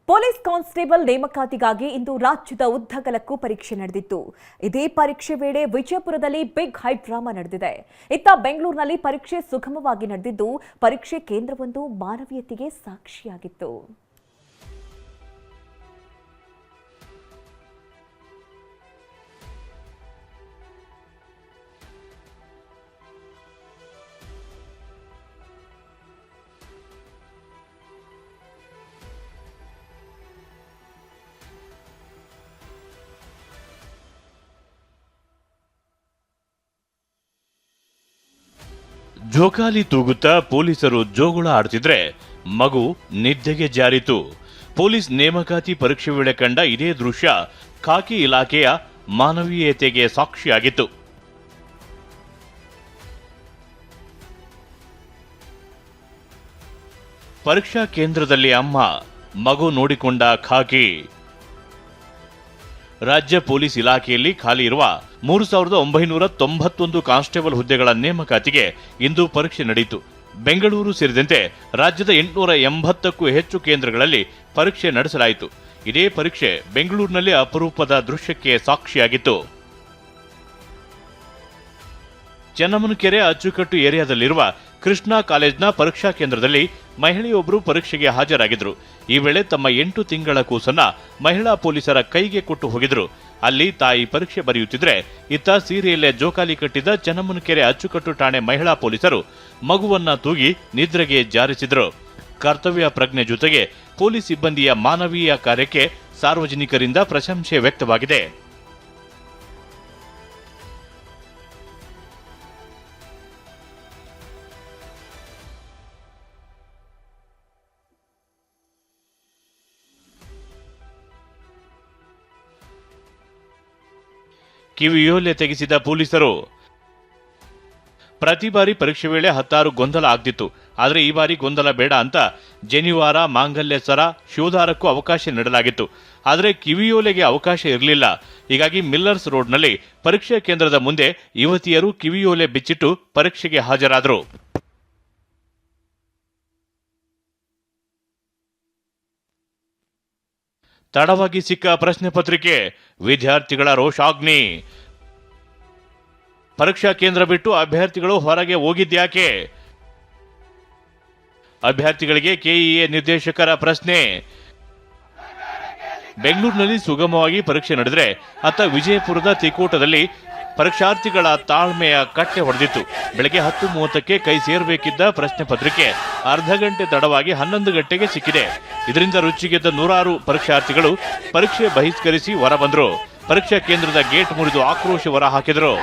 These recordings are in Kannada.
ಪೊಲೀಸ್ ಕಾನ್ಸ್ಟೇಬಲ್ ನೇಮಕಾತಿಗಾಗಿ ಇಂದು ರಾಜ್ಯದ ಉದ್ದಗಲಕ್ಕೂ ಪರೀಕ್ಷೆ ನಡೆದಿತ್ತು. ಇದೇ ಪರೀಕ್ಷೆ ವೇಳೆ ವಿಜಯಪುರದಲ್ಲಿ ಬಿಗ್ ಹೈ ಡ್ರಾಮಾ ನಡೆದಿದೆ. ಇತ್ತ ಬೆಂಗಳೂರಿನಲ್ಲಿ ಪರೀಕ್ಷೆ ಸುಗಮವಾಗಿ ನಡೆದಿದ್ದು ಪರೀಕ್ಷೆ ಕೇಂದ್ರವೊಂದು ಮಾನವೀಯತೆಗೆ ಸಾಕ್ಷಿಯಾಗಿತ್ತು. ಜೋಕಾಲಿ ತೂಗುತ್ತಾ ಪೊಲೀಸರು ಜೋಗುಳ ಆಡ್ತಿದ್ರೆ ಮಗು ನಿದ್ದೆಗೆ ಜಾರಿತು. ಪೊಲೀಸ್ ನೇಮಕಾತಿ ಪರೀಕ್ಷೆ ವೇಳೆ ಕಂಡ ಇದೇ ದೃಶ್ಯ ಖಾಕಿ ಇಲಾಖೆಯ ಮಾನವೀಯತೆಗೆ ಸಾಕ್ಷಿಯಾಗಿತ್ತು. ಪರೀಕ್ಷಾ ಕೇಂದ್ರದಲ್ಲಿ ಅಮ್ಮ, ಮಗು ನೋಡಿಕೊಂಡ ಖಾಕಿ. ರಾಜ್ಯ ಪೊಲೀಸ್ ಇಲಾಖೆಯಲ್ಲಿ ಖಾಲಿ ಇರುವ 3991 ಕಾನ್ಸ್ಟೇಬಲ್ ಹುದ್ದೆಗಳ ನೇಮಕಾತಿಗೆ ಇಂದು ಪರೀಕ್ಷೆ ನಡೆಯಿತು. ಬೆಂಗಳೂರು ಸೇರಿದಂತೆ ರಾಜ್ಯದ 880ಕ್ಕೂ ಹೆಚ್ಚು ಕೇಂದ್ರಗಳಲ್ಲಿ ಪರೀಕ್ಷೆ ನಡೆಸಲಾಯಿತು. ಇದೇ ಪರೀಕ್ಷೆ ಬೆಂಗಳೂರಿನಲ್ಲಿ ಅಪರೂಪದ ದೃಶ್ಯಕ್ಕೆ ಸಾಕ್ಷಿಯಾಗಿತ್ತು. ಚೆನ್ನಮ್ಮನಕೆರೆ ಅಚ್ಚುಕಟ್ಟು ಏರಿಯಾದಲ್ಲಿರುವ ಕೃಷ್ಣಾ ಕಾಲೇಜ್ನ ಪರೀಕ್ಷಾ ಕೇಂದ್ರದಲ್ಲಿ ಮಹಿಳೆಯೊಬ್ಬರು ಪರೀಕ್ಷೆಗೆ ಹಾಜರಾಗಿದ್ರು. ಈ ವೇಳೆ ತಮ್ಮ 8 ತಿಂಗಳ ಕೂಸನ್ನ ಮಹಿಳಾ ಪೊಲೀಸರ ಕೈಗೆ ಕೊಟ್ಟು ಹೋಗಿದ್ರು. ಅಲ್ಲಿ ತಾಯಿ ಪರೀಕ್ಷೆ ಬರೆಯುತ್ತಿದ್ರೆ ಇತ್ತ ಸೀರೆಯಲ್ಲೇ ಜೋಕಾಲಿ ಕಟ್ಟಿದ ಚೆನ್ನಮ್ಮನಕೆರೆ ಅಚ್ಚುಕಟ್ಟು ಠಾಣೆ ಮಹಿಳಾ ಪೊಲೀಸರು ಮಗುವನ್ನ ತೂಗಿ ನಿದ್ರೆಗೆ ಜಾರಿಸಿದ್ರು. ಕರ್ತವ್ಯ ಪ್ರಜ್ಞೆ ಜೊತೆಗೆ ಪೊಲೀಸ್ ಸಿಬ್ಬಂದಿಯ ಮಾನವೀಯ ಕಾರ್ಯಕ್ಕೆ ಸಾರ್ವಜನಿಕರಿಂದ ಪ್ರಶಂಸೆ ವ್ಯಕ್ತವಾಗಿದೆ. ಕಿವಿಯೋಲೆ ತೆಗೆಸಿದ ಪೊಲೀಸರು. ಪ್ರತಿ ಬಾರಿ ಪರೀಕ್ಷೆ ವೇಳೆ 16 ಗೊಂದಲ ಆಗ್ತಿತ್ತು. ಆದರೆ ಈ ಬಾರಿ ಗೊಂದಲ ಬೇಡ ಅಂತ ಜನಿವಾರ, ಮಾಂಗಲ್ಯ ಸರ, ಶಿವದಾರಕ್ಕೂ ಅವಕಾಶ ನೀಡಲಾಗಿತ್ತು. ಆದರೆ ಕಿವಿಯೋಲೆಗೆ ಅವಕಾಶ ಇರಲಿಲ್ಲ. ಹೀಗಾಗಿ ಮಿಲ್ಲರ್ಸ್ ರೋಡ್ನಲ್ಲಿ ಪರೀಕ್ಷಾ ಕೇಂದ್ರದ ಮುಂದೆ ಯುವತಿಯರು ಕಿವಿಯೋಲೆ ಬಿಚ್ಚಿಟ್ಟು ಪರೀಕ್ಷೆಗೆ ಹಾಜರಾದರು. ತಡವಾಗಿ ಸಿಕ್ಕ ಪ್ರಶ್ನೆ ಪತ್ರಿಕೆ, ವಿದ್ಯಾರ್ಥಿಗಳ ರೋಷಾಗ್ನಿ. ಪರೀಕ್ಷಾ ಕೇಂದ್ರ ಬಿಟ್ಟು ಅಭ್ಯರ್ಥಿಗಳು ಹೊರಗೆ ಹೋಗಿದ್ಯಾಕೆ? ಅಭ್ಯರ್ಥಿಗಳಿಗೆ ಕೆಇಎ ನಿರ್ದೇಶಕರ ಪ್ರಶ್ನೆ. ಬೆಂಗಳೂರಿನಲ್ಲಿ ಸುಗಮವಾಗಿ ಪರೀಕ್ಷೆ ನಡೆದರೆ ಅತ್ತ ವಿಜಯಪುರದ ತಿಕೋಟದಲ್ಲಿ ಪರೀಕ್ಷಾರ್ಥಿಗಳ ತಾಳ್ಮೆಯ ಕಟ್ಟೆ ಹೊಡೆದಿತ್ತು. ಬೆಳಗ್ಗೆ 10:30ಕ್ಕೆ ಕೈ ಸೇರಬೇಕಿದ್ದ ಪ್ರಶ್ನೆ ಪತ್ರಿಕೆ ಅರ್ಧ ಗಂಟೆ ತಡವಾಗಿ 11 ಗಂಟೆಗೆ ಸಿಕ್ಕಿದೆ. ಇದರಿಂದ ರುಚಿಗೆದ್ದ 100 ಪರೀಕ್ಷಾರ್ಥಿಗಳು ಪರೀಕ್ಷೆ ಬಹಿಷ್ಕರಿಸಿ ಹೊರ ಬಂದರು. ಪರೀಕ್ಷಾ ಕೇಂದ್ರದ ಗೇಟ್ ಮುರಿದು ಆಕ್ರೋಶ ಹೊರ ಹಾಕಿದರು.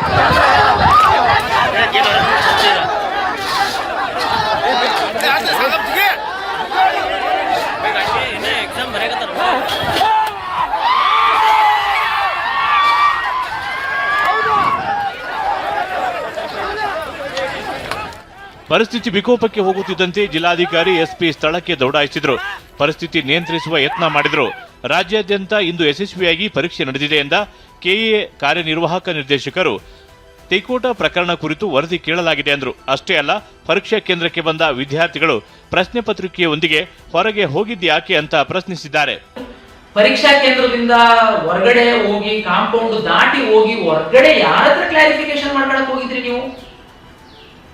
ಪರಿಸ್ಥಿತಿ ವಿಕೋಪಕ್ಕೆ ಹೋಗುತ್ತಿದ್ದಂತೆ ಜಿಲ್ಲಾಧಿಕಾರಿ ಎಸ್ಪಿ ಸ್ಥಳಕ್ಕೆ ದೌಡಾಯಿಸಿದ್ರು. ಪರಿಸ್ಥಿತಿ ನಿಯಂತ್ರಿಸುವ ಯತ್ನ ಮಾಡಿದ್ರು. ರಾಜ್ಯಾದ್ಯಂತ ಇಂದು ಯಶಸ್ವಿಯಾಗಿ ಪರೀಕ್ಷೆ ನಡೆದಿದೆ ಎಂದ ಕೆಇಎ ಕಾರ್ಯನಿರ್ವಾಹಕ ನಿರ್ದೇಶಕರು ತಿಕೋಟ ಪ್ರಕರಣ ಕುರಿತು ವರದಿ ಕೇಳಲಾಗಿದೆ ಎಂದರು. ಅಷ್ಟೇ ಅಲ್ಲ, ಪರೀಕ್ಷಾ ಕೇಂದ್ರಕ್ಕೆ ಬಂದ ವಿದ್ಯಾರ್ಥಿಗಳು ಪ್ರಶ್ನೆ ಪತ್ರಿಕೆಯೊಂದಿಗೆ ಹೊರಗೆ ಹೋಗಿದ್ಯಾಕೆ ಅಂತ ಪ್ರಶ್ನಿಸಿದ್ದಾರೆ. ಪರೀಕ್ಷಾ ಕೇಂದ್ರದಿಂದ ಹೊರಗಡೆ ಹೋಗಿ ಕಾಂಪೌಂಡ್ ದಾಟಿ ಹೋಗಿ ಹೊರಗಡೆ ಯಾರ ಹತ್ರ ಕ್ಲಾರಿಫಿಕೇಶನ್ ಮಾಡ್ಕೊಳಕ್ ಹೋಗಿದ್ರಿ ನೀವು?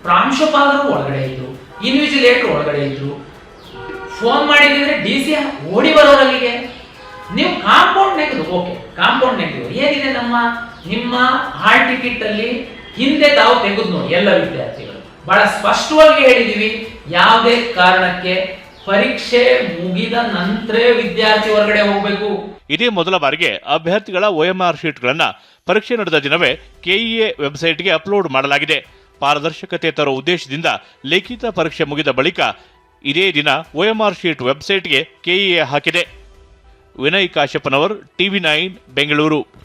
ಪ್ರಾಂಶುಪಾಲರು ಒಳಗಡೆ ಇದ್ರು, ಇನ್ವಿಜಿಲೇಟರ್ ಒಳಗಡೆ ಇದ್ರು. ಫೋನ್ ಮಾಡಿದ್ರೆ ಡಿಸಿ ಓಡಿ ಬರೋರಲ್ಲಿಗೆ. ನೀವು ಕಾಂಪೌಂಡ್ ನೆಗೆದು ಓಕೆ, ಕಾಂಪೌಂಡ್ ನೆಗೆದು ಏನಿದೆ ನಿಮ್ಮ ಹಾಲ್ ಟಿಕೆಟ್ ಅಲ್ಲಿ ಹಿಂದೆ ತಾವು ತೆಗೆದು ನೋಡಿ. ಎಲ್ಲ ವಿದ್ಯಾರ್ಥಿಗಳು ಬಹಳ ಸ್ಪಷ್ಟವಾಗಿ ಹೇಳಿದೀವಿ, ಯಾವುದೇ ಕಾರಣಕ್ಕೆ ಪರೀಕ್ಷೆ ಮುಗಿದ ನಂತರ ವಿದ್ಯಾರ್ಥಿ ಹೊರಗಡೆ ಹೋಗಬೇಕು. ಇದೇ ಮೊದಲ ಬಾರಿಗೆ ಅಭ್ಯರ್ಥಿಗಳ OMR ಶೀಟ್ಗಳನ್ನ ಪರೀಕ್ಷೆ ನಡೆದ ದಿನವೇ ಕೆಇಎ ವೆಬ್ಸೈಟ್ಗೆ ಅಪ್ಲೋಡ್ ಮಾಡಲಾಗಿದೆ. ಪಾರದರ್ಶಕತೆ ತರೋ ಉದ್ದೇಶದಿಂದ ಲಿಖಿತ ಪರೀಕ್ಷೆ ಮುಗಿದ ಬಳಿಕ ಇದೇ ದಿನ OMR ಶೀಟ್ ವೆಬ್ಸೈಟ್ಗೆ ಕೆಇಎ ಹಾಕಿದೆ. ವಿನಯ್ ಕಾಶ್ಯಪ್ಪನವರ್, TV9 ಬೆಂಗಳೂರು.